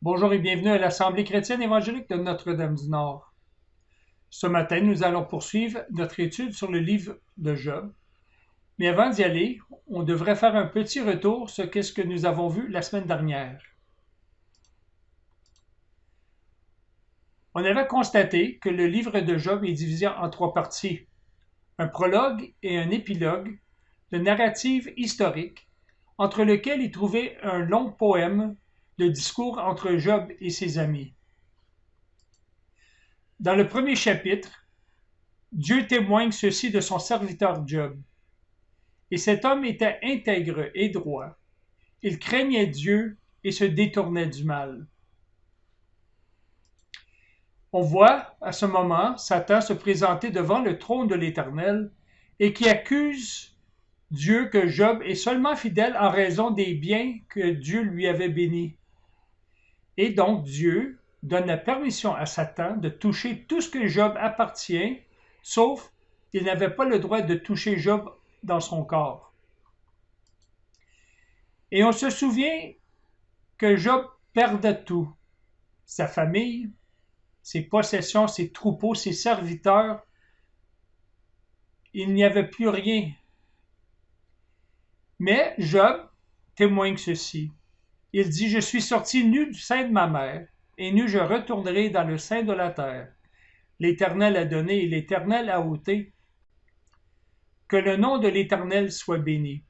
Bonjour et bienvenue à l'Assemblée chrétienne évangélique de Notre-Dame-du-Nord. Ce matin, nous allons poursuivre notre étude sur le livre de Job. Mais avant d'y aller, on devrait faire un petit retour sur ce que nous avons vu la semaine dernière. On avait constaté que le livre de Job est divisé en trois parties, un prologue et un épilogue, de narrative historique, entre lesquels il trouvait un long poème de discours entre Job et ses amis. Dans le premier chapitre, Dieu témoigne ceci de son serviteur Job. Et cet homme était intègre et droit. Il craignait Dieu et se détournait du mal. On voit à ce moment Satan se présenter devant le trône de l'Éternel et qui accuse Dieu que Job est seulement fidèle en raison des biens que Dieu lui avait bénis. Et donc Dieu donne la permission à Satan de toucher tout ce que Job appartient, sauf qu'il n'avait pas le droit de toucher Job dans son corps. Et on se souvient que Job perdait tout, sa famille, ses possessions, ses troupeaux, ses serviteurs. Il n'y avait plus rien. Mais Job témoigne ceci. Il dit, « Je suis sorti nu du sein de ma mère, et nu je retournerai dans le sein de la terre. L'Éternel a donné et l'Éternel a ôté. Que le nom de l'Éternel soit béni. »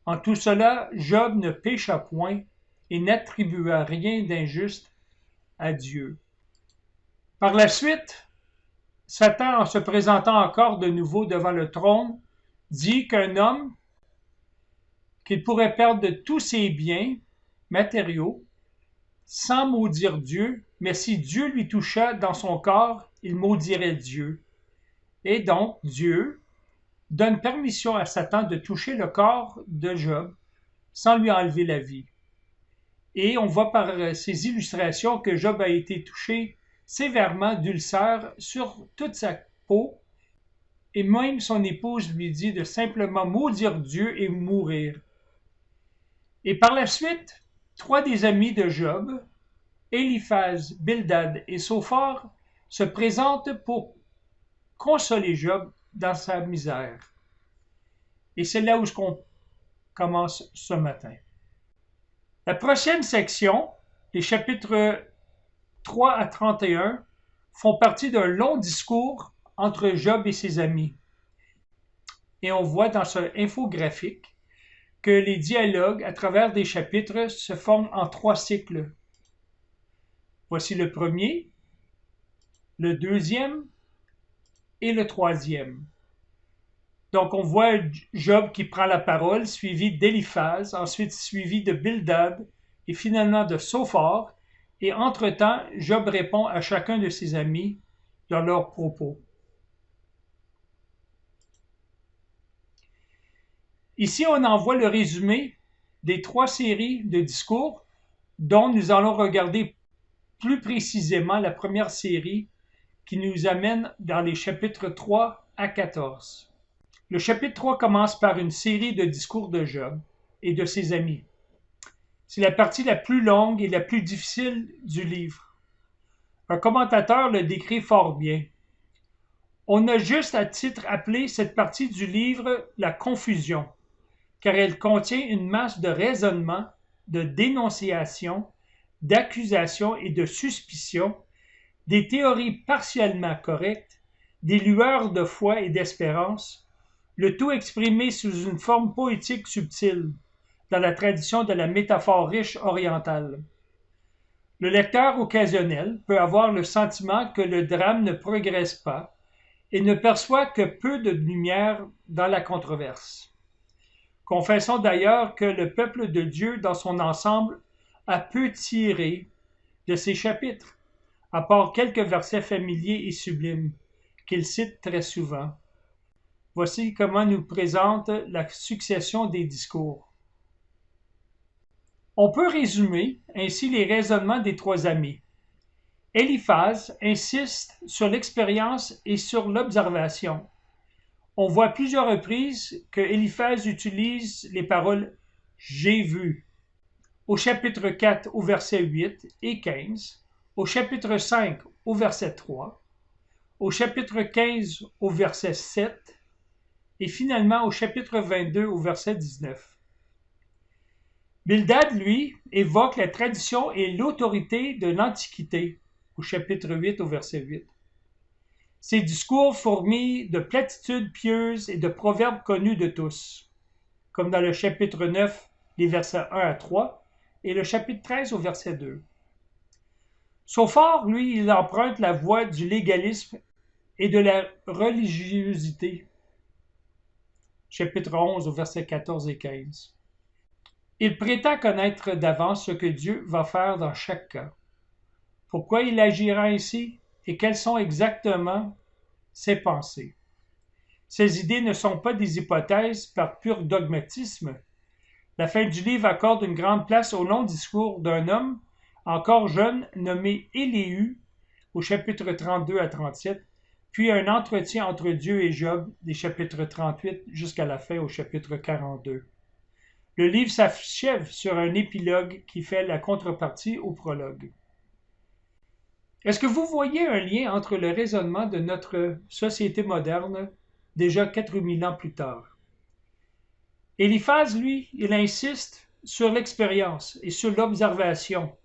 En tout cela, Job ne pécha point et n'attribua rien d'injuste à Dieu. Par la suite, Satan, en se présentant encore de nouveau devant le trône, dit qu'un homme, qu'il pourrait perdre de tous ses biens matériaux, sans maudire Dieu, mais si Dieu lui toucha dans son corps, il maudirait Dieu. Et donc, Dieu donne permission à Satan de toucher le corps de Job sans lui enlever la vie. Et on voit par ces illustrations que Job a été touché sévèrement d'ulcères sur toute sa peau, et même son épouse lui dit de simplement maudire Dieu et mourir. Et par la suite, trois des amis de Job, Éliphaz, Bildad et Sophar, se présentent pour consoler Job dans sa misère. Et c'est là où on commence ce matin. La prochaine section, les chapitres 3 à 31, font partie d'un long discours entre Job et ses amis. Et on voit dans ce infographique que les dialogues à travers des chapitres se forment en trois cycles. Voici le premier, le deuxième et le troisième. Donc on voit Job qui prend la parole, suivi d'Éliphaz, ensuite suivi de Bildad et finalement de Sophar. Et entre-temps, Job répond à chacun de ses amis dans leurs propos. Ici, on en voit le résumé des trois séries de discours dont nous allons regarder plus précisément la première série qui nous amène dans les chapitres 3 à 14. Le chapitre 3 commence par une série de discours de Job et de ses amis. C'est la partie la plus longue et la plus difficile du livre. Un commentateur le décrit fort bien. On a juste à titre appelé cette partie du livre la confusion, car elle contient une masse de raisonnements, de dénonciations, d'accusations et de suspicions, des théories partiellement correctes, des lueurs de foi et d'espérance, le tout exprimé sous une forme poétique subtile, dans la tradition de la métaphore riche orientale. Le lecteur occasionnel peut avoir le sentiment que le drame ne progresse pas et ne perçoit que peu de lumière dans la controverse. Confessons d'ailleurs que le peuple de Dieu dans son ensemble a peu tiré de ces chapitres, à part quelques versets familiers et sublimes qu'il cite très souvent. Voici comment nous présente la succession des discours. On peut résumer ainsi les raisonnements des trois amis. Éliphaz insiste sur l'expérience et sur l'observation. On voit à plusieurs reprises que Éliphaz utilise les paroles « j'ai vu ». au chapitre 4 au verset 8 et 15, au chapitre 5 au verset 3, au chapitre 15 au verset 7 et finalement au chapitre 22 au verset 19. Bildad, lui, évoque la tradition et l'autorité de l'Antiquité au chapitre 8 au verset 8. Ses discours fourmillent de platitudes pieuses et de proverbes connus de tous, comme dans le chapitre 9, les versets 1 à 3, et le chapitre 13 au verset 2. Sophar, lui, il emprunte la voie du légalisme et de la religiosité. Chapitre 11 au verset 14 et 15. Il prétend connaître d'avance ce que Dieu va faire dans chaque cas. Pourquoi il agira ainsi et quelles sont exactement ses pensées. Ces idées ne sont pas des hypothèses par pur dogmatisme. La fin du livre accorde une grande place au long discours d'un homme encore jeune nommé Élihu au chapitre 32 à 37, puis un entretien entre Dieu et Job des chapitres 38 jusqu'à la fin au chapitre 42. Le livre s'achève sur un épilogue qui fait la contrepartie au prologue. Est-ce que vous voyez un lien entre le raisonnement de notre société moderne, déjà 4000 ans plus tard? Eliphaz, lui, il insiste sur l'expérience et sur l'observation.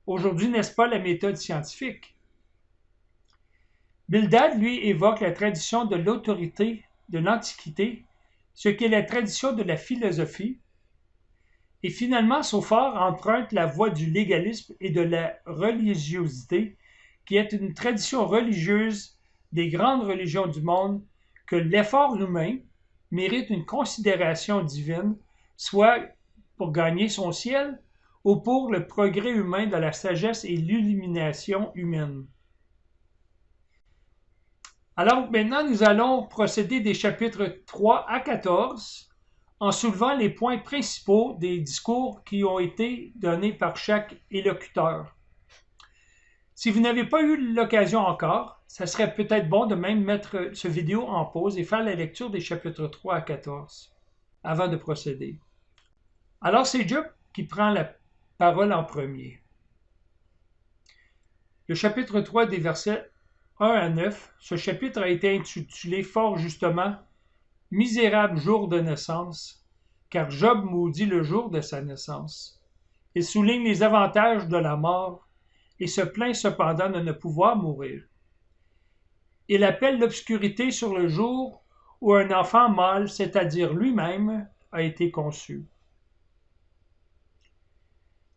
Aujourd'hui, n'est-ce pas la méthode scientifique? Bildad, lui, évoque la tradition de l'autorité de l'Antiquité, ce qui est la tradition de la philosophie. Et finalement, Sophar emprunte la voie du légalisme et de la religiosité, qui est une tradition religieuse des grandes religions du monde, que l'effort humain mérite une considération divine, soit pour gagner son ciel, ou pour le progrès humain de la sagesse et l'illumination humaine. Alors maintenant, nous allons procéder des chapitres 3 à 14 en soulevant les points principaux des discours qui ont été donnés par chaque élocuteur. Si vous n'avez pas eu l'occasion encore, ça serait peut-être bon de même mettre ce vidéo en pause et faire la lecture des chapitres 3 à 14 avant de procéder. Alors c'est Job qui prend la parole en premier. Le chapitre 3 des versets 1 à 9, ce chapitre a été intitulé fort justement « Misérable jour de naissance », car Job maudit le jour de sa naissance. Il souligne les avantages de la mort et se plaint cependant de ne pouvoir mourir. Il appelle l'obscurité sur le jour où un enfant mâle, c'est-à-dire lui-même, a été conçu.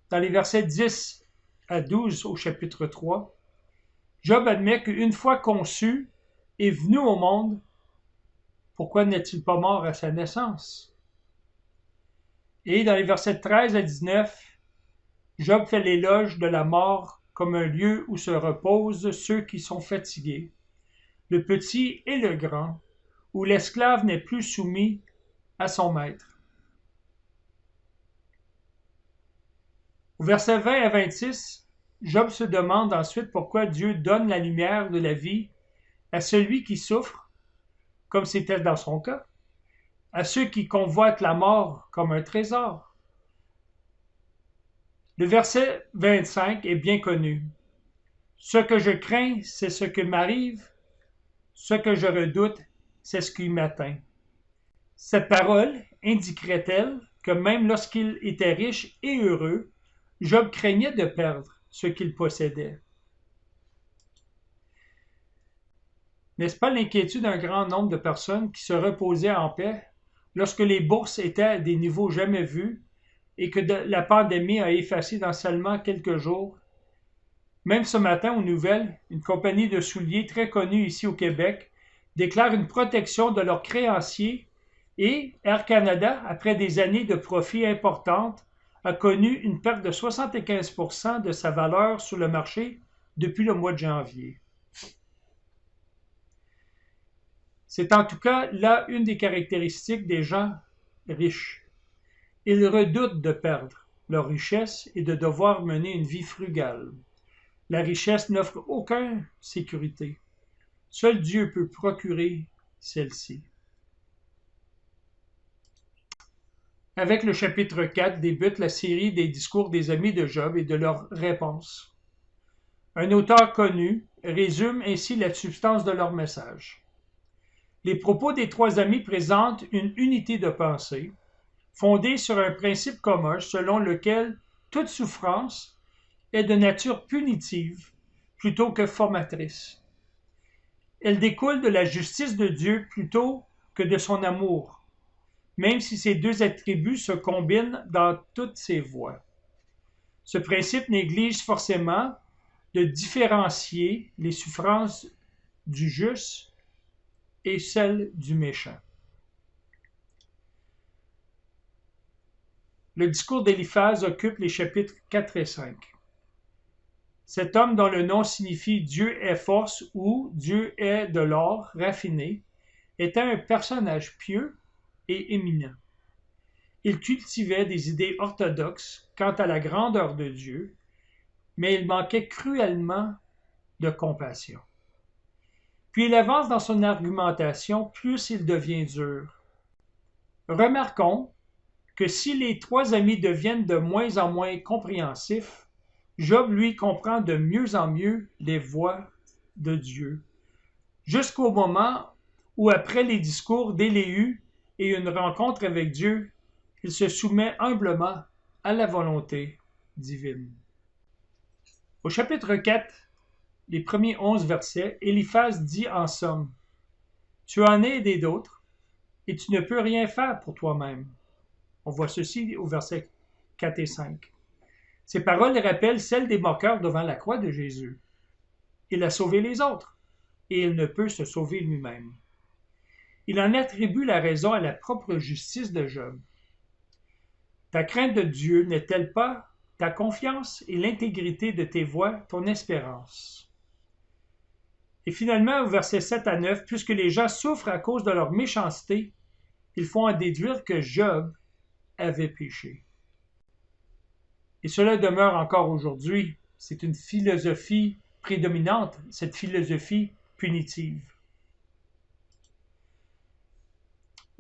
Dans les versets 10 à 12 au chapitre 3, Job admet qu'une fois conçu et venu au monde, pourquoi n'est-il pas mort à sa naissance? Et dans les versets 13 à 19, Job fait l'éloge de la mort comme un lieu où se reposent ceux qui sont fatigués, le petit et le grand, où l'esclave n'est plus soumis à son maître. Au verset 20 à 26, Job se demande ensuite pourquoi Dieu donne la lumière de la vie à celui qui souffre, comme c'était dans son cas, à ceux qui convoitent la mort comme un trésor. Le verset 25 est bien connu. Ce que je crains, c'est ce qui m'arrive. Ce que je redoute, c'est ce qui m'atteint. Cette parole indiquerait-elle que même lorsqu'il était riche et heureux, Job craignait de perdre ce qu'il possédait? N'est-ce pas l'inquiétude d'un grand nombre de personnes qui se reposaient en paix lorsque les bourses étaient à des niveaux jamais vus et que la pandémie a effacé dans seulement quelques jours? Même ce matin, aux nouvelles, une compagnie de souliers très connue ici au Québec déclare une protection de leurs créanciers et Air Canada, après des années de profits importantes, a connu une perte de 75% de sa valeur sur le marché depuis le mois de janvier. C'est en tout cas là une des caractéristiques des gens riches. Ils redoutent de perdre leur richesse et de devoir mener une vie frugale. La richesse n'offre aucune sécurité. Seul Dieu peut procurer celle-ci. Avec le chapitre 4 débute la série des discours des amis de Job et de leurs réponses. Un auteur connu résume ainsi la substance de leur message. Les propos des trois amis présentent une unité de pensée, fondée sur un principe commun selon lequel toute souffrance est de nature punitive plutôt que formatrice. Elle découle de la justice de Dieu plutôt que de son amour, même si ces deux attributs se combinent dans toutes ses voies. Ce principe néglige forcément de différencier les souffrances du juste et celles du méchant. Le discours d'Éliphaz occupe les chapitres 4 et 5. Cet homme dont le nom signifie Dieu est force ou Dieu est de l'or raffiné était un personnage pieux et éminent. Il cultivait des idées orthodoxes quant à la grandeur de Dieu, mais il manquait cruellement de compassion. Puis il avance dans son argumentation, plus il devient dur. Remarquons que si les trois amis deviennent de moins en moins compréhensifs, Job, lui, comprend de mieux en mieux les voies de Dieu, jusqu'au moment où, après les discours d'Éléhu et une rencontre avec Dieu, il se soumet humblement à la volonté divine. Au chapitre 4, les premiers 11 versets, Éliphaz dit en somme: « Tu en es aidé d'autres, et tu ne peux rien faire pour toi-même. » On voit ceci au verset 4 et 5. Ces paroles rappellent celles des moqueurs devant la croix de Jésus. Il a sauvé les autres, et il ne peut se sauver lui-même. Il en attribue la raison à la propre justice de Job. Ta crainte de Dieu n'est-elle pas ta confiance et l'intégrité de tes voies ton espérance? Et finalement, au verset 7 à 9, puisque les gens souffrent à cause de leur méchanceté, ils font en déduire que Job avait péché. Et cela demeure encore aujourd'hui. C'est une philosophie prédominante, cette philosophie punitive.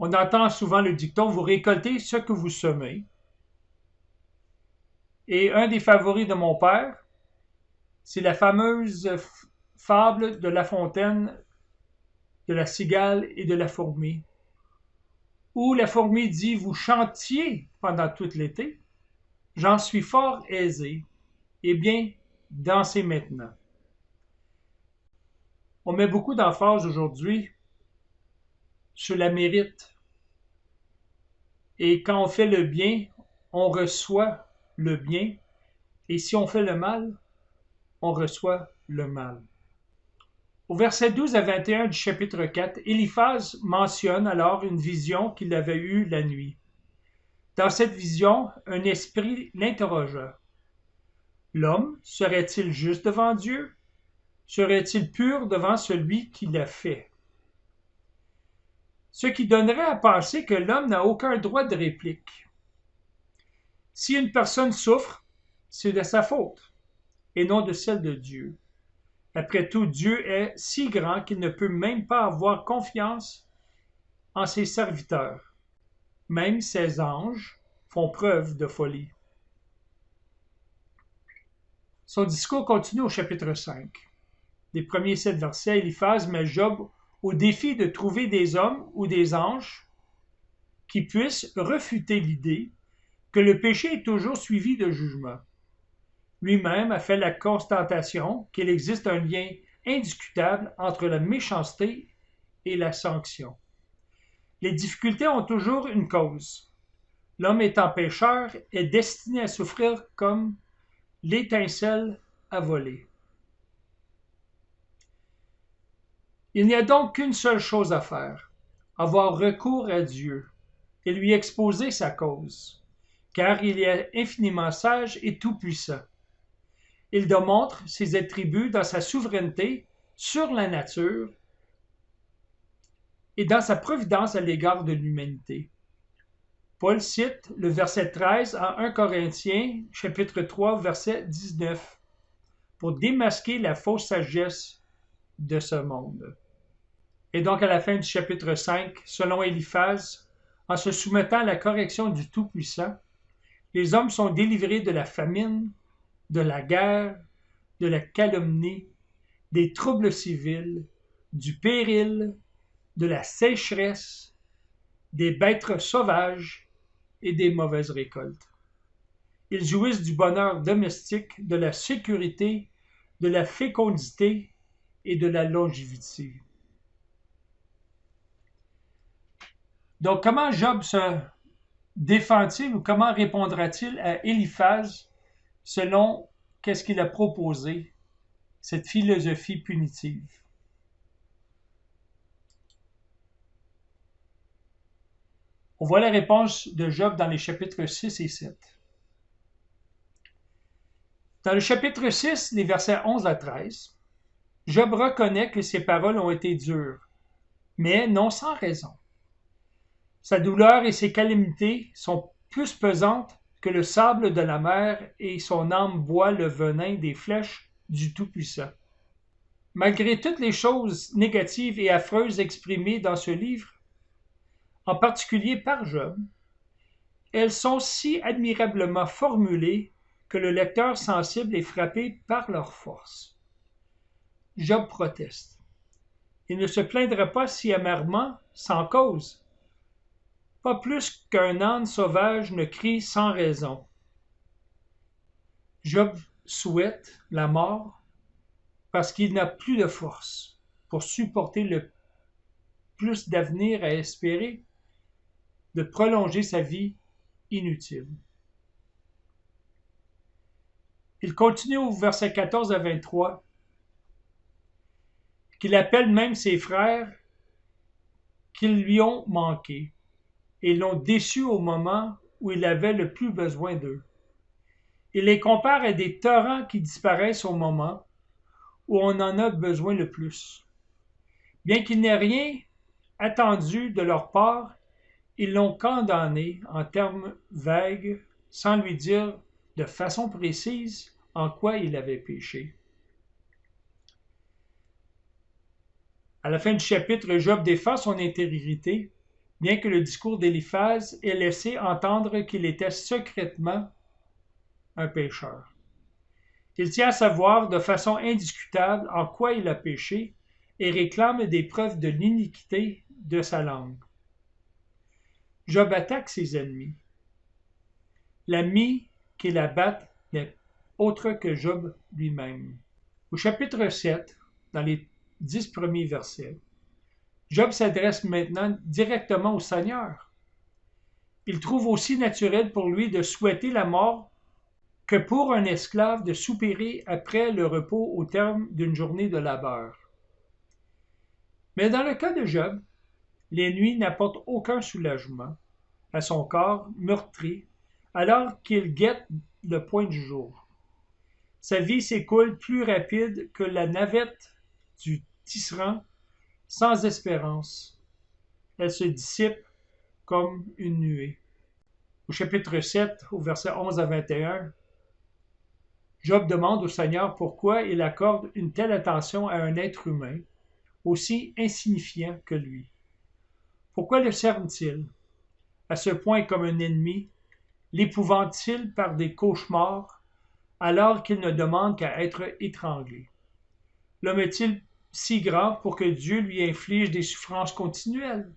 On entend souvent le dicton « vous récoltez ce que vous semez ». Et un des favoris de mon père, c'est la fameuse fable de La Fontaine, de la cigale et de la fourmi, où la fourmi dit « vous chantiez pendant tout l'été, j'en suis fort aisé, eh bien, dansez maintenant ». On met beaucoup d'emphase aujourd'hui sur la mérite. Et quand on fait le bien, on reçoit le bien. Et si on fait le mal, on reçoit le mal. Au verset 12 à 21 du chapitre 4, Éliphaz mentionne alors une vision qu'il avait eue la nuit. Dans cette vision, un esprit l'interrogea. L'homme serait-il juste devant Dieu? Serait-il pur devant celui qui l'a fait? Ce qui donnerait à penser que l'homme n'a aucun droit de réplique. Si une personne souffre, c'est de sa faute, et non de celle de Dieu. Après tout, Dieu est si grand qu'il ne peut même pas avoir confiance en ses serviteurs. Même ses anges font preuve de folie. Son discours continue au chapitre 5. Les premiers 7 versets, Éliphaz met Job au défi de trouver des hommes ou des anges qui puissent refuter l'idée que le péché est toujours suivi de jugement. Lui-même a fait la constatation qu'il existe un lien indiscutable entre la méchanceté et la sanction. Les difficultés ont toujours une cause. L'homme étant pécheur est destiné à souffrir comme l'étincelle à voler. Il n'y a donc qu'une seule chose à faire, avoir recours à Dieu et lui exposer sa cause, car il est infiniment sage et tout-puissant. Il démontre ses attributs dans sa souveraineté sur la nature et dans sa providence à l'égard de l'humanité. Paul cite le verset 13 en 1 Corinthiens, chapitre 3, verset 19, pour démasquer la fausse sagesse de ce monde. Et donc à la fin du chapitre 5, selon Éliphaz, en se soumettant à la correction du Tout-Puissant, les hommes sont délivrés de la famine, de la guerre, de la calomnie, des troubles civils, du péril, de la sécheresse, des bêtes sauvages et des mauvaises récoltes. Ils jouissent du bonheur domestique, de la sécurité, de la fécondité et de la longévité. Donc, comment Job se défend-il ou comment répondra-t-il à Éliphaz selon qu'est-ce qu'il a proposé, cette philosophie punitive? On voit la réponse de Job dans les chapitres 6 et 7. Dans le chapitre 6, les versets 11 à 13, Job reconnaît que ses paroles ont été dures, mais non sans raison. Sa douleur et ses calamités sont plus pesantes que le sable de la mer et son âme boit le venin des flèches du Tout-Puissant. Malgré toutes les choses négatives et affreuses exprimées dans ce livre, en particulier par Job, elles sont si admirablement formulées que le lecteur sensible est frappé par leur force. Job proteste. Il ne se plaindra pas si amèrement, sans cause. Pas plus qu'un âne sauvage ne crie sans raison. Job souhaite la mort parce qu'il n'a plus de force pour supporter le plus d'avenir à espérer, de prolonger sa vie inutile. Il continue au verset 14 à 23 qu'il appelle même ses frères qu'ils lui ont manqué et l'ont déçu au moment où il avait le plus besoin d'eux. Il les compare à des torrents qui disparaissent au moment où on en a besoin le plus. Bien qu'il n'ait rien attendu de leur part, ils l'ont condamné en termes vagues, sans lui dire de façon précise en quoi il avait péché. À la fin du chapitre, Job défend son intégrité, bien que le discours d'Éliphaz ait laissé entendre qu'il était secrètement un pécheur. Il tient à savoir de façon indiscutable en quoi il a péché et réclame des preuves de l'iniquité de sa langue. Job attaque ses ennemis. L'ami qu'il abatte n'est autre que Job lui-même. Au chapitre 7, dans les 10 premiers versets, Job s'adresse maintenant directement au Seigneur. Il trouve aussi naturel pour lui de souhaiter la mort que pour un esclave de soupirer après le repos au terme d'une journée de labeur. Mais dans le cas de Job, les nuits n'apportent aucun soulagement à son corps meurtri alors qu'il guette le point du jour. Sa vie s'écoule plus rapide que la navette du tisserand, sans espérance. Elle se dissipe comme une nuée. Au chapitre 7, au verset 11 à 21, Job demande au Seigneur pourquoi il accorde une telle attention à un être humain, aussi insignifiant que lui. Pourquoi le cerne-t-il, à ce point comme un ennemi, l'épouvante-t-il par des cauchemars, alors qu'il ne demande qu'à être étranglé? L'homme est-il si grand pour que Dieu lui inflige des souffrances continuelles?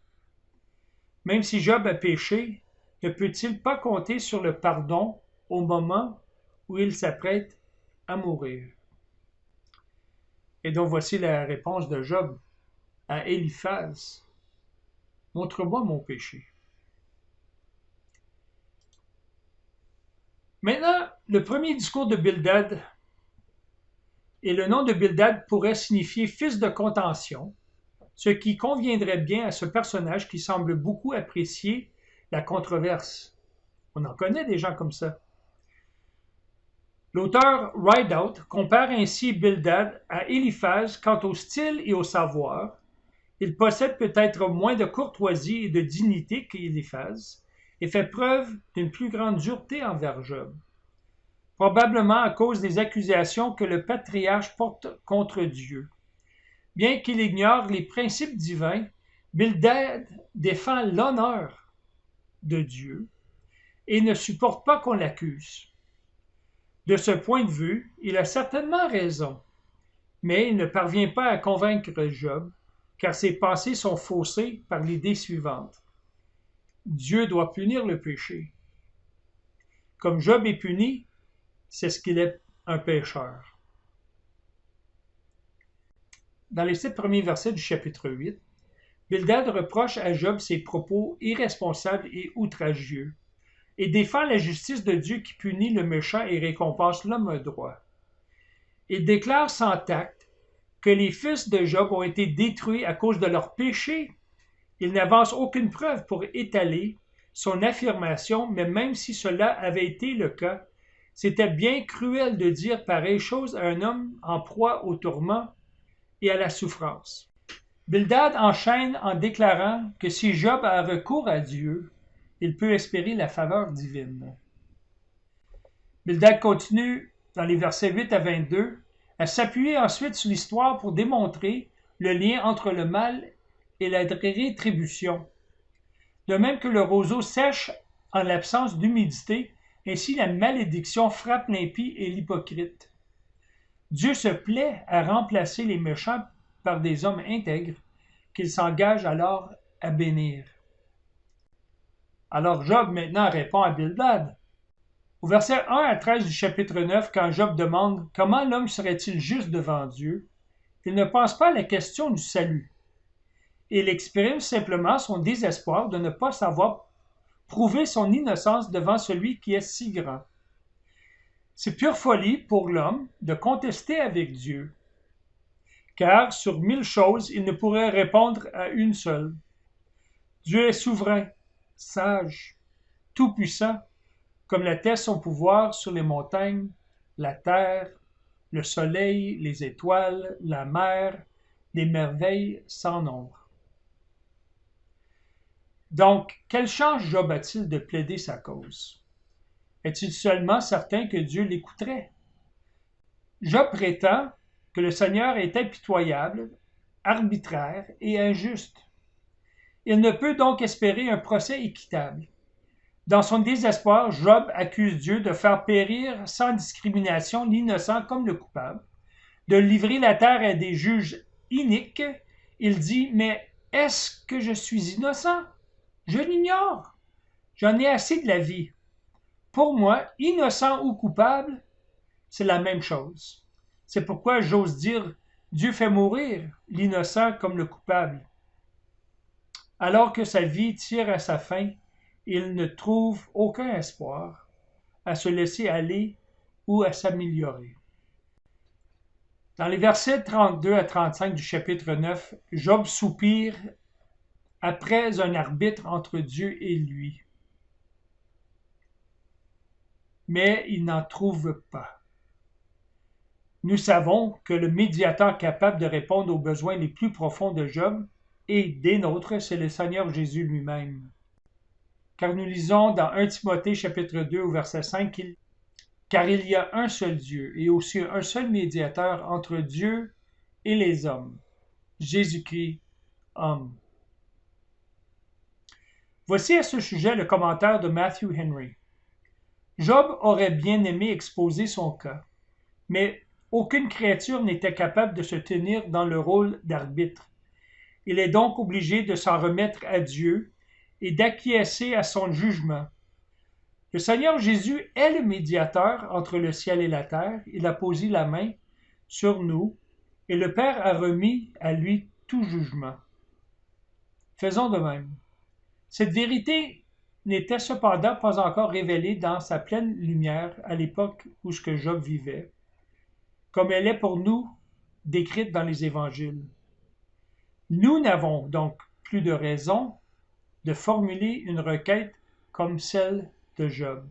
Même si Job a péché, ne peut-il pas compter sur le pardon au moment où il s'apprête à mourir? Et donc voici la réponse de Job à Éliphaz. Montre-moi mon péché. Maintenant, le premier discours de Bildad, et le nom de Bildad pourrait signifier fils de contention, ce qui conviendrait bien à ce personnage qui semble beaucoup apprécier la controverse. On en connaît des gens comme ça. L'auteur Rideout compare ainsi Bildad à Éliphaz quant au style et au savoir. Il possède peut-être moins de courtoisie et de dignité qu'Éliphaz et fait preuve d'une plus grande dureté envers Job, probablement à cause des accusations que le patriarche porte contre Dieu. Bien qu'il ignore les principes divins, Bildad défend l'honneur de Dieu et ne supporte pas qu'on l'accuse. De ce point de vue, il a certainement raison, mais il ne parvient pas à convaincre Job, car ses pensées sont faussées par l'idée suivante. Dieu doit punir le péché. Comme Job est puni, c'est ce qu'il est un pécheur. Dans les 7 premiers versets du chapitre 8, Bildad reproche à Job ses propos irresponsables et outragieux, et défend la justice de Dieu qui punit le méchant et récompense l'homme droit. Il déclare sans tact que les fils de Job ont été détruits à cause de leurs péchés. Il n'avance aucune preuve pour étaler son affirmation, mais même si cela avait été le cas, c'était bien cruel de dire pareille chose à un homme en proie au tourment et à la souffrance. Bildad enchaîne en déclarant que si Job a recours à Dieu, il peut espérer la faveur divine. Bildad continue dans les versets 8 à 22 à s'appuyer ensuite sur l'histoire pour démontrer le lien entre le mal et la rétribution. De même que le roseau sèche en l'absence d'humidité, ainsi la malédiction frappe l'impie et l'hypocrite. Dieu se plaît à remplacer les méchants par des hommes intègres qu'il s'engage alors à bénir. Alors Job maintenant répond à Bildad. Au verset 1 à 13 du chapitre 9, quand Job demande « Comment l'homme serait-il juste devant Dieu ?», il ne pense pas à la question du salut. Il exprime simplement son désespoir de ne pas savoir prouver son innocence devant celui qui est si grand. C'est pure folie pour l'homme de contester avec Dieu, car sur 1000 choses, il ne pourrait répondre à une seule. Dieu est souverain, sage, tout-puissant, comme l'atteste son pouvoir sur les montagnes, la terre, le soleil, les étoiles, la mer, les merveilles sans nombre. Donc, quelle chance Job a-t-il de plaider sa cause? Est-il seulement certain que Dieu l'écouterait? Job prétend que le Seigneur est impitoyable, arbitraire et injuste. Il ne peut donc espérer un procès équitable. Dans son désespoir, Job accuse Dieu de faire périr sans discrimination l'innocent comme le coupable, de livrer la terre à des juges iniques. Il dit « Mais est-ce que je suis innocent? Je l'ignore. J'en ai assez de la vie. Pour moi, innocent ou coupable, c'est la même chose. C'est pourquoi j'ose dire « Dieu fait mourir l'innocent comme le coupable. » Alors que sa vie tire à sa fin, il ne trouve aucun espoir à se laisser aller ou à s'améliorer. Dans les versets 32 à 35 du chapitre 9, Job soupire après un arbitre entre Dieu et lui. Mais il n'en trouve pas. Nous savons que le médiateur capable de répondre aux besoins les plus profonds de Job et des nôtres, c'est le Seigneur Jésus lui-même. Car nous lisons dans 1 Timothée chapitre 2 au verset 5 car il y a un seul Dieu et aussi un seul médiateur entre Dieu et les hommes, Jésus-Christ, homme. Voici à ce sujet le commentaire de Matthew Henry. Job aurait bien aimé exposer son cas, mais aucune créature n'était capable de se tenir dans le rôle d'arbitre. Il est donc obligé de s'en remettre à Dieu et d'acquiescer à son jugement. Le Seigneur Jésus est le médiateur entre le ciel et la terre. Il a posé la main sur nous et le Père a remis à lui tout jugement. Faisons de même. Cette vérité n'était cependant pas encore révélée dans sa pleine lumière à l'époque où Job vivait, comme elle est pour nous décrite dans les évangiles. Nous n'avons donc plus de raison de formuler une requête comme celle de Job.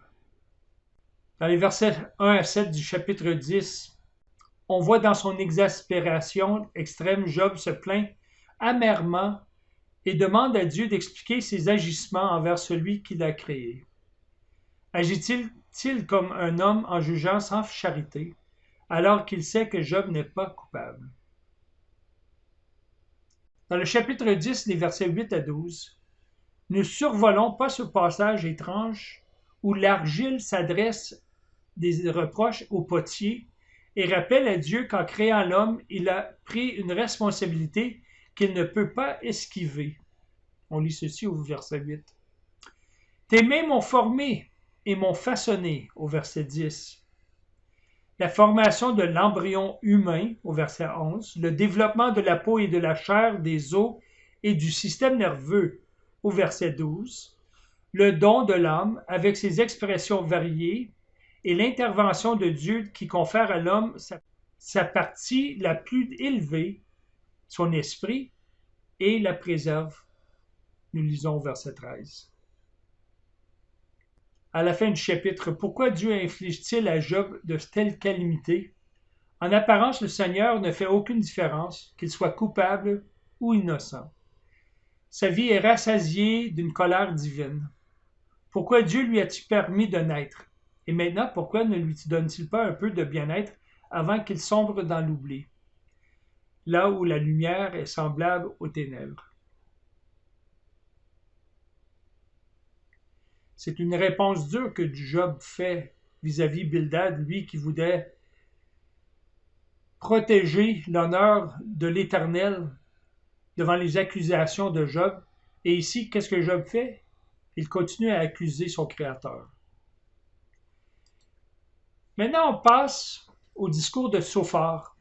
Dans les versets 1 à 7 du chapitre 10, on voit dans son exaspération extrême, Job se plaint amèrement et demande à Dieu d'expliquer ses agissements envers celui qui l'a créé. Agit-il comme un homme en jugeant sans charité, alors qu'il sait que Job n'est pas coupable? Dans le chapitre 10, les versets 8 à 12, Ne survolons pas ce passage étrange où l'argile s'adresse des reproches au potier et rappelle à Dieu qu'en créant l'homme, il a pris une responsabilité qu'il ne peut pas esquiver. On lit ceci au verset 8. Tes mains m'ont formé et m'ont façonné au verset 10. La formation de l'embryon humain au verset 11, le développement de la peau et de la chair, des os et du système nerveux au verset 12, le don de l'âme avec ses expressions variées et l'intervention de Dieu qui confère à l'homme sa partie la plus élevée, son esprit, et la préserve. Nous lisons au verset 13. À la fin du chapitre, pourquoi Dieu inflige-t-il à Job de telles calamités? En apparence, le Seigneur ne fait aucune différence, qu'il soit coupable ou innocent. Sa vie est rassasiée d'une colère divine. Pourquoi Dieu lui a-t-il permis de naître? Et maintenant, pourquoi ne lui donne-t-il pas un peu de bien-être avant qu'il sombre dans l'oubli, là où la lumière est semblable aux ténèbres? C'est une réponse dure que Job fait vis-à-vis Bildad, lui qui voulait protéger l'honneur de l'Éternel devant les accusations de Job. Et ici, qu'est-ce que Job fait? Il continue à accuser son Créateur. Maintenant, on passe au discours de Sophar.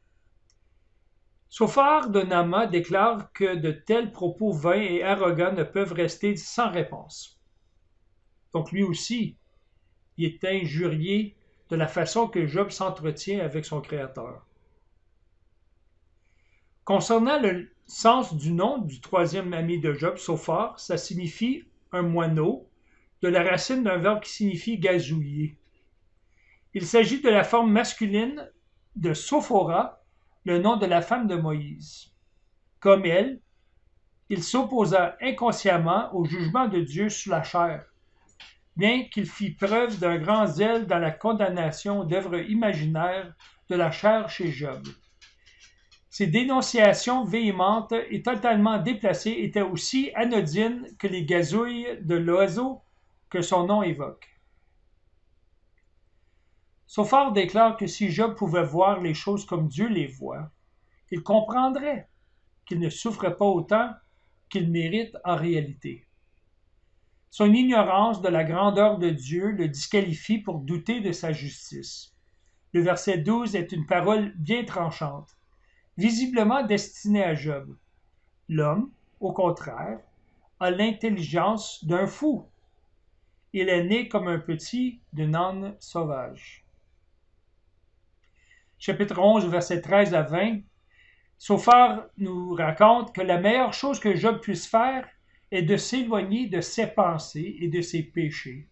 Sophar de Nama déclare que de tels propos vains et arrogants ne peuvent rester sans réponse. Donc lui aussi, il est injurié de la façon que Job s'entretient avec son Créateur. Concernant le sens du nom du troisième ami de Job, Sophar, ça signifie un moineau, de la racine d'un verbe qui signifie gazouiller. Il s'agit de la forme masculine de Sophora, le nom de la femme de Moïse. Comme elle, il s'opposa inconsciemment au jugement de Dieu sur la chair, bien qu'il fit preuve d'un grand zèle dans la condamnation d'œuvres imaginaires de la chair chez Job. Ces dénonciations véhémentes et totalement déplacées étaient aussi anodines que les gazouilles de l'oiseau que son nom évoque. Sophar déclare que si Job pouvait voir les choses comme Dieu les voit, il comprendrait qu'il ne souffre pas autant qu'il mérite en réalité. Son ignorance de la grandeur de Dieu le disqualifie pour douter de sa justice. Le verset 12 est une parole bien tranchante, visiblement destinée à Job. L'homme, au contraire, a l'intelligence d'un fou. Il est né comme un petit d'une âne sauvage. Chapitre 11, versets 13 à 20, Sophar nous raconte que la meilleure chose que Job puisse faire est de s'éloigner de ses pensées et de ses péchés.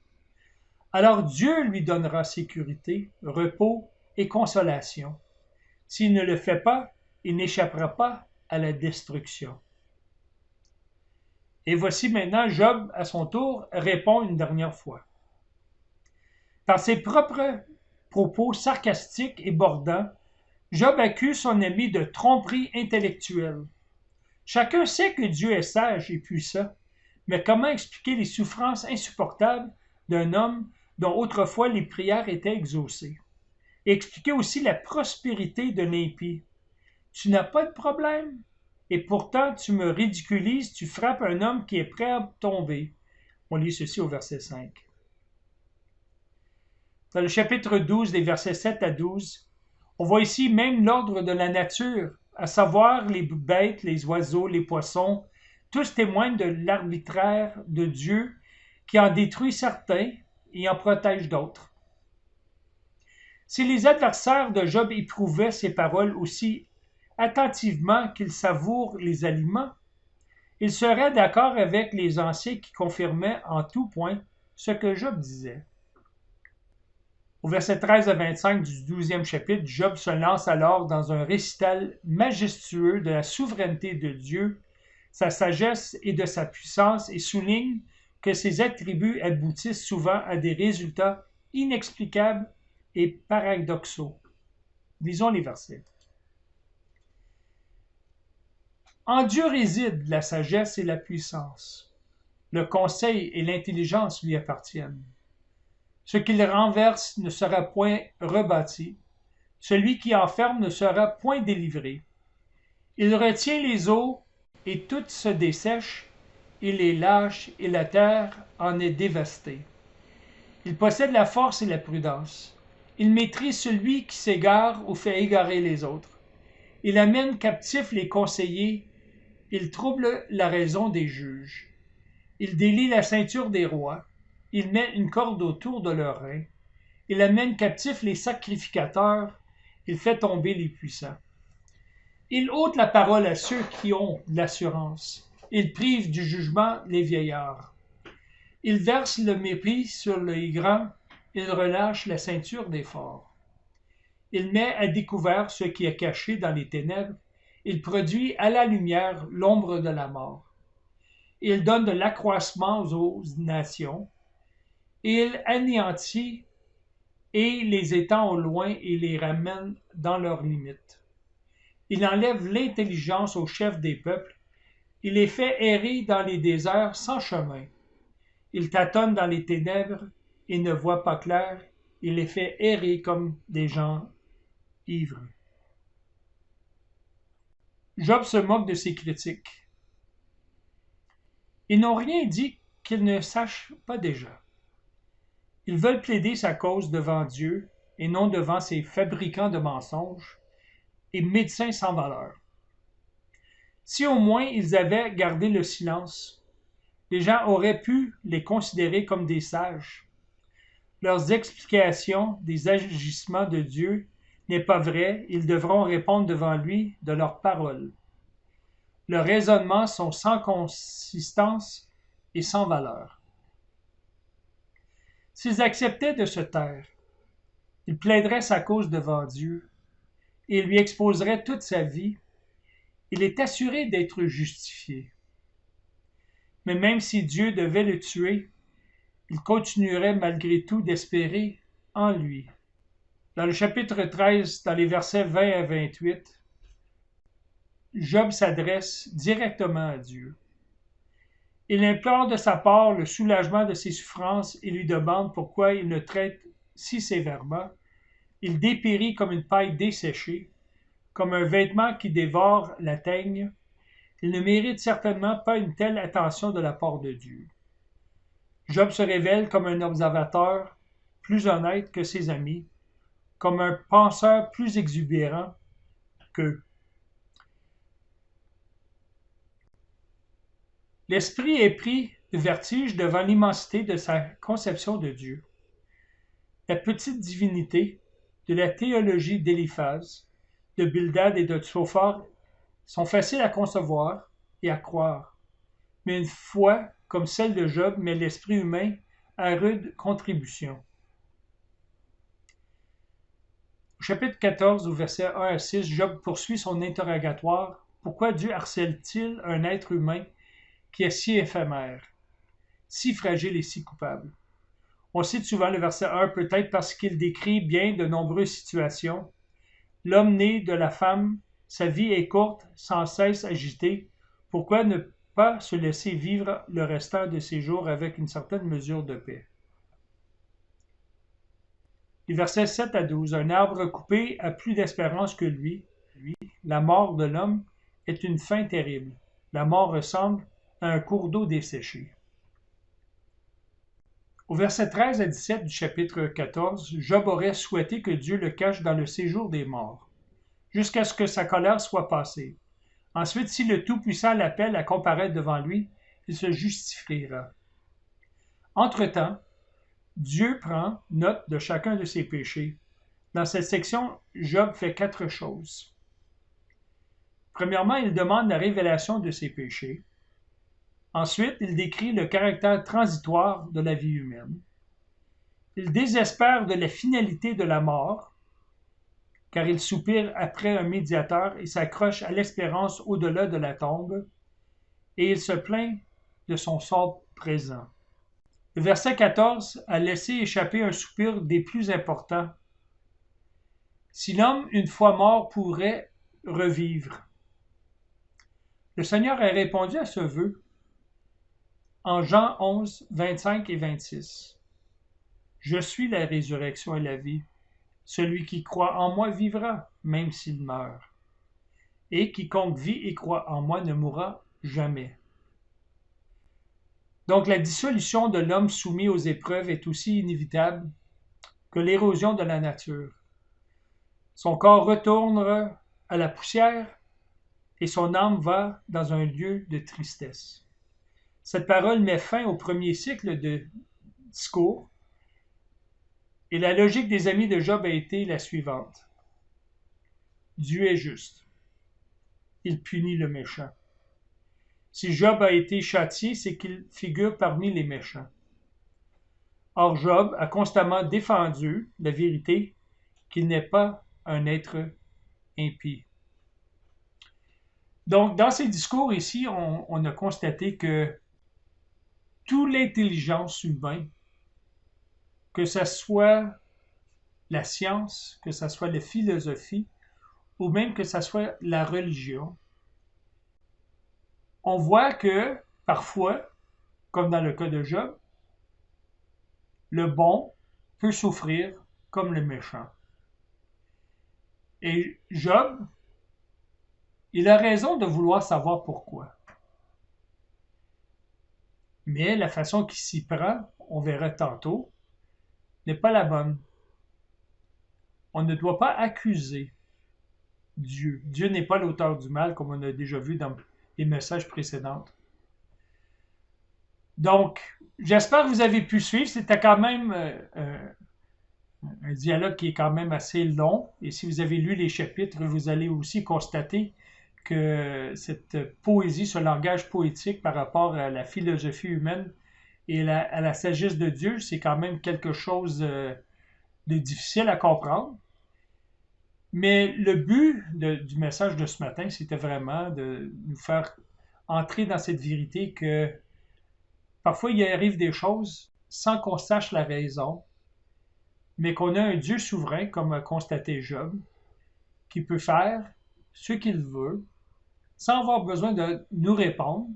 Alors Dieu lui donnera sécurité, repos et consolation. S'il ne le fait pas, il n'échappera pas à la destruction. Et voici maintenant Job, à son tour, répond une dernière fois. Dans ses propres propos sarcastiques et bordants, Job accuse son ami de tromperie intellectuelle. Chacun sait que Dieu est sage et puissant, mais comment expliquer les souffrances insupportables d'un homme dont autrefois les prières étaient exaucées? Et expliquer aussi la prospérité de l'impie. Tu n'as pas de problème, et pourtant tu me ridiculises, tu frappes un homme qui est prêt à tomber. On lit ceci au verset 5. Dans le chapitre 12, des versets 7 à 12, on voit ici même l'ordre de la nature, à savoir les bêtes, les oiseaux, les poissons, tous témoignent de l'arbitraire de Dieu qui en détruit certains et en protège d'autres. Si les adversaires de Job éprouvaient ces paroles aussi attentivement qu'ils savourent les aliments, ils seraient d'accord avec les anciens qui confirmaient en tout point ce que Job disait. Au verset 13 à 25 du 12e chapitre, Job se lance alors dans un récital majestueux de la souveraineté de Dieu, sa sagesse et de sa puissance, et souligne que ses attributs aboutissent souvent à des résultats inexplicables et paradoxaux. Lisons les versets. En Dieu réside la sagesse et la puissance. Le conseil et l'intelligence lui appartiennent. Ce qu'il renverse ne sera point rebâti. Celui qui enferme ne sera point délivré. Il retient les eaux et toutes se dessèchent. Il les lâche et la terre en est dévastée. Il possède la force et la prudence. Il maîtrise celui qui s'égare ou fait égarer les autres. Il amène captifs les conseillers. Il trouble la raison des juges. Il délie la ceinture des rois. Il met une corde autour de leurs reins. Il amène captifs les sacrificateurs. Il fait tomber les puissants. Il ôte la parole à ceux qui ont de l'assurance. Il prive du jugement les vieillards. Il verse le mépris sur les grands. Il relâche la ceinture des forts. Il met à découvert ce qui est caché dans les ténèbres. Il produit à la lumière l'ombre de la mort. Il donne de l'accroissement aux nations. Il anéantit et les étend au loin et les ramène dans leurs limites. Il enlève l'intelligence aux chefs des peuples. Il les fait errer dans les déserts sans chemin. Il tâtonne dans les ténèbres et ne voit pas clair. Il les fait errer comme des gens ivres. Job se moque de ses critiques. Ils n'ont rien dit qu'ils ne sachent pas déjà. Ils veulent plaider sa cause devant Dieu et non devant ces fabricants de mensonges et médecins sans valeur. Si au moins ils avaient gardé le silence, les gens auraient pu les considérer comme des sages. Leurs explications des agissements de Dieu n'est pas vrai, ils devront répondre devant lui de leurs paroles. Leurs raisonnements sont sans consistance et sans valeur. S'ils acceptaient de se taire, ils plaideraient sa cause devant Dieu et lui exposeraient toute sa vie. Il est assuré d'être justifié. Mais même si Dieu devait le tuer, il continuerait malgré tout d'espérer en lui. Dans le chapitre 13, dans les versets 20 à 28, Job s'adresse directement à Dieu. Il implore de sa part le soulagement de ses souffrances et lui demande pourquoi il le traite si sévèrement. Il dépérit comme une paille desséchée, comme un vêtement qui dévore la teigne. Il ne mérite certainement pas une telle attention de la part de Dieu. Job se révèle comme un observateur plus honnête que ses amis, comme un penseur plus exubérant qu'eux. L'esprit est pris de vertige devant l'immensité de sa conception de Dieu. La petite divinité de la théologie d'Éliphaz, de Bildad et de Tsophar sont faciles à concevoir et à croire, mais une foi comme celle de Job met l'esprit humain à rude contribution. Au chapitre 14, au verset 1 à 6, Job poursuit son interrogatoire. Pourquoi Dieu harcèle-t-il un être humain qui est si éphémère, si fragile et si coupable? On cite souvent le verset 1, peut-être parce qu'il décrit bien de nombreuses situations. L'homme né de la femme, sa vie est courte, sans cesse agitée. Pourquoi ne pas se laisser vivre le restant de ses jours avec une certaine mesure de paix? Les versets 7 à 12. Un arbre coupé a plus d'espérance que lui. La mort de l'homme est une fin terrible. La mort ressemble à un cours d'eau desséché. Au verset 13 à 17 du chapitre 14, Job aurait souhaité que Dieu le cache dans le séjour des morts, jusqu'à ce que sa colère soit passée. Ensuite, si le Tout-Puissant l'appelle à comparaître devant lui, il se justifiera. Entre-temps, Dieu prend note de chacun de ses péchés. Dans cette section, Job fait 4 choses. Premièrement, il demande la révélation de ses péchés. Ensuite, il décrit le caractère transitoire de la vie humaine. Il désespère de la finalité de la mort, car il soupire après un médiateur et s'accroche à l'espérance au-delà de la tombe, et il se plaint de son sort présent. Le verset 14 a laissé échapper un soupir des plus importants. Si l'homme, une fois mort, pourrait revivre. Le Seigneur a répondu à ce vœu. En Jean 11, 25 et 26. Je suis la résurrection et la vie. Celui qui croit en moi vivra, même s'il meurt. Et quiconque vit et croit en moi ne mourra jamais. Donc la dissolution de l'homme soumis aux épreuves est aussi inévitable que l'érosion de la nature. Son corps retourne à la poussière et son âme va dans un lieu de tristesse. Cette parole met fin au premier cycle de discours et la logique des amis de Job a été la suivante. Dieu est juste. Il punit le méchant. Si Job a été châtié, c'est qu'il figure parmi les méchants. Or, Job a constamment défendu la vérité qu'il n'est pas un être impie. Donc, dans ces discours ici, on a constaté que toute l'intelligence humaine, que ce soit la science, que ce soit la philosophie, ou même que ce soit la religion, on voit que parfois, comme dans le cas de Job, le bon peut souffrir comme le méchant. Et Job, il a raison de vouloir savoir pourquoi. Mais la façon qu'il s'y prend, on verra tantôt, n'est pas la bonne. On ne doit pas accuser Dieu. Dieu n'est pas l'auteur du mal, comme on a déjà vu dans les messages précédents. Donc, j'espère que vous avez pu suivre. C'était quand même un dialogue qui est quand même assez long. Et si vous avez lu les chapitres, vous allez aussi constater que cette poésie, ce langage poétique par rapport à la philosophie humaine et à la sagesse de Dieu, c'est quand même quelque chose de difficile à comprendre. Mais le but du message de ce matin, c'était vraiment de nous faire entrer dans cette vérité que parfois il arrive des choses sans qu'on sache la raison, mais qu'on a un Dieu souverain, comme a constaté Job, qui peut faire ce qu'il veut, sans avoir besoin de nous répondre,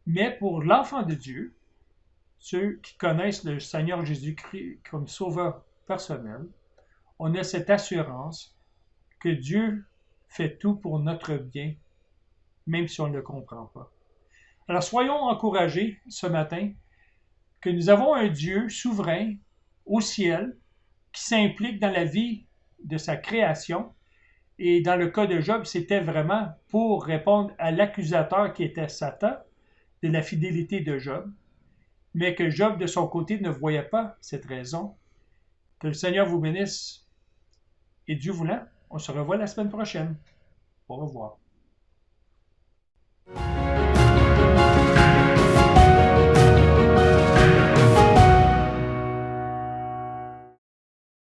mais pour l'enfant de Dieu, ceux qui connaissent le Seigneur Jésus-Christ comme sauveur personnel, on a cette assurance que Dieu fait tout pour notre bien, même si on ne le comprend pas. Alors soyons encouragés ce matin que nous avons un Dieu souverain au ciel qui s'implique dans la vie de sa création. Et dans le cas de Job, c'était vraiment pour répondre à l'accusateur qui était Satan de la fidélité de Job, mais que Job, de son côté, ne voyait pas cette raison. Que le Seigneur vous bénisse et Dieu voulant, on se revoit la semaine prochaine. Au revoir.